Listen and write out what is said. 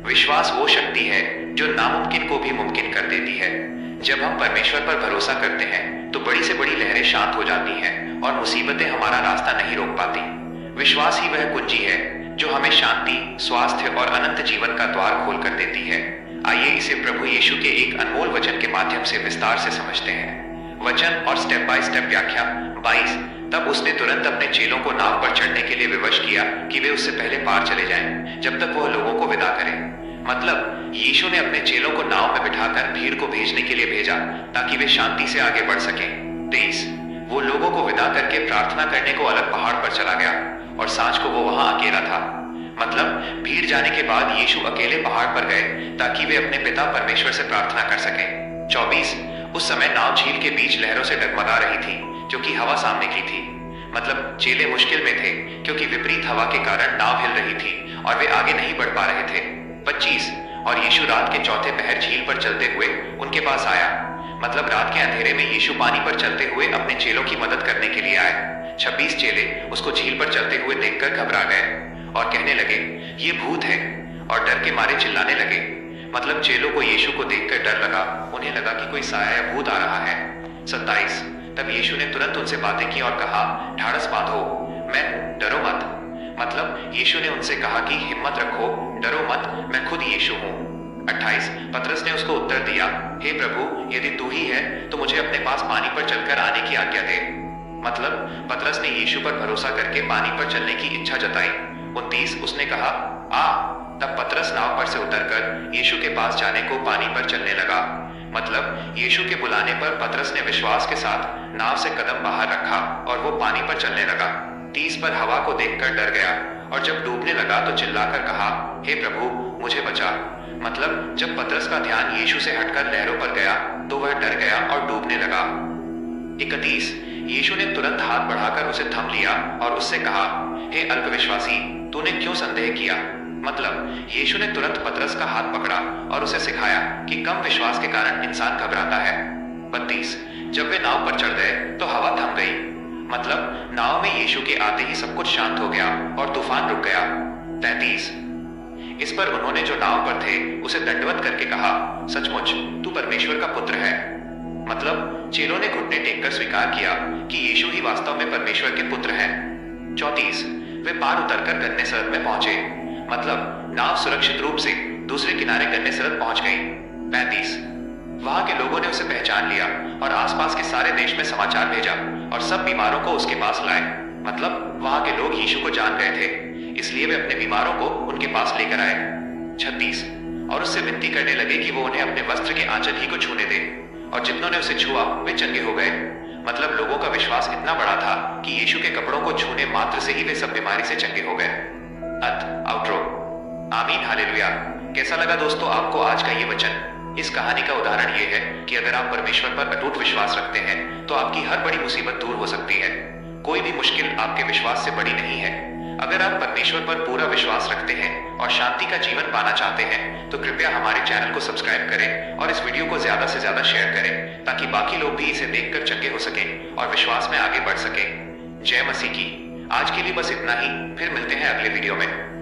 विश्वास वो शक्ति है जो नामुमकिन को भी मुमकिन कर देती है। जब हम परमेश्वर पर भरोसा करते हैं तो बड़ी से बड़ी लहरें शांत हो जाती हैं और मुसीबतें हमारा रास्ता नहीं रोक पाती। विश्वास ही वह कुंजी है जो हमें शांति, स्वास्थ्य और अनंत जीवन का द्वार खोल कर देती है। आइए इसे प्रभु यीशु के एक अनमोल वचन के माध्यम से विस्तार से समझते हैं। वचन और स्टेप बाय स्टेप व्याख्या। 22। तब उसने तुरंत अपने चेलों को नाव पर चढ़ने के लिए विवश किया कि वे उससे पहले पार चले जाएं, जब तक वह लोगों को विदा करे। मतलब यीशु ने अपने चेलों को नाव में बिठाकर भीड़ को भेजने के लिए भेजा ताकि वे शांति से आगे बढ़ सकें। 23। वो लोगों को विदा करके प्रार्थना करने को अलग पहाड़ पर चला गया और सांझ को वो वहां अकेला था। मतलब भीड़ जाने के बाद यीशु अकेले पहाड़ पर गए ताकि वे अपने पिता परमेश्वर से प्रार्थना कर सकें। 24। उस समय नाव झील के बीच लहरों से डगमगा रही थी, जो कि हवा सामने की थी। मतलब चेले मुश्किल में थे क्योंकि विपरीत हवा के कारण नाव हिल रही थी और वे आगे नहीं बढ़ पा रहे थे। 25। और यीशु रात के चौथे पहर झील पर चलते हुए उनके पास आया। मतलब रात के अंधेरे में यीशु पानी पर चलते हुए अपने चेलों की मदद करने के लिए आए। 26 चेले उसको झील पर चलते हुए देखकर घबरा गए और कहने लगे, ये भूत है, और डर के मारे चिल्लाने लगे। मतलब चेलों को यीशु को देखकर डर लगा, उन्हें लगा कि कोई साया या भूत आ रहा है। 27। तब यीशु ने तुरंत उनसे बातें की और कहा, ढाढ़स बांधो, मैं हूं, डरो मत। मतलब यीशु ने उनसे कहा कि हिम्मत रखो, डरो मत, मैं खुद यीशु हूं। 28। पतरस ने उसको उत्तर दिया, हे प्रभु, यदि तू ही है तो मुझे अपने पास पानी पर चलकर आने की आज्ञा दे। मतलब पतरस ने यीशु पर भरोसा करके पानी पर चलने की इच्छा जताई। 29। उसने कहा, आ। तब पतरस नाव पर से उतरकर यीशु के पास जाने को पानी पर चलने लगा। मतलब यीशु के बुलाने पर पतरस ने विश्वास के साथ नाव से कदम बाहर रखा और वो पानी पर चलने लगा। 30 पर हवा को देखकर डर गया और जब डूबने लगा तो चिल्लाकर कहा, हे प्रभु, मुझे बचा। मतलब जब पतरस का ध्यान यीशु से हटकर लहरों पर गया तो वह डर गया और डूबने लगा। 31। यीशु ने तुरंत हाथ बढ़ाकर उसे थम लिया और उससे कहा, हे अल्पविश्वासी, तूने क्यों संदेह किया। मतलब यीशु ने तुरंत पतरस का हाथ पकड़ा और उसे सिखाया कि कम विश्वास के कारण इंसान घबराता है। 32। जब वे नाव पर चढ़ गए तो हवा थम गई। मतलब नाव में यीशु के आते ही सब कुछ शांत हो गया और तूफान रुक गया। 33। इस पर उन्होंने जो नाव पर थे उसे दंडवत करके कहा, सचमुच तू परमेश्वर का पुत्र है। मतलब चेलों ने घुटने टेककर स्वीकार किया कि यीशु ही वास्तव में परमेश्वर के पुत्र हैं। 34। वे पार उतरकर गन्नेसरत में पहुंचे। मतलब नाव सुरक्षित रूप से दूसरे किनारे गन्नेसरत पहुंच गई। 35। वहां के लोगों ने उसे पहचान लिया और आसपास के सारे देश में समाचार भेजा और सब बीमारों को उसके पास लाए। मतलब वहां के लोग यीशु को जान गए थे, इसलिए वे अपने बीमारों को उनके पास लेकर आए। 36। और उससे विनती करने लगे कि वो उन्हें अपने वस्त्र के आंचल ही को छूने दे, और जितनों ने उसे छुआ वे चंगे हो गए। मतलब लोगों का विश्वास इतना बड़ा था कि यीशु के कपड़ों को छूने मात्र से ही वे सब बीमारी से चंगे हो गए। आउट्रो। आमीन, हालेलुया। कैसा लगा दोस्तों आपको आज का ये वचन। इस कहानी का उदाहरण ये है कि अगर आप परमेश्वर पर अटूट विश्वास रखते हैं तो आपकी हर बड़ी मुसीबत दूर हो सकती है। कोई भी मुश्किल आपके विश्वास से बड़ी नहीं है। अगर आप परमेश्वर पर पूरा विश्वास रखते हैं और शांति का जीवन पाना चाहते हैं तो कृपया हमारे चैनल को सब्सक्राइब करें और इस वीडियो को ज्यादा से ज्यादा शेयर करें ताकि बाकी लोग भी इसे देखकर चंगे हो सकें और विश्वास में आगे बढ़ सकें। जय मसीह की। आज के लिए बस इतना ही, फिर मिलते हैं अगले वीडियो में।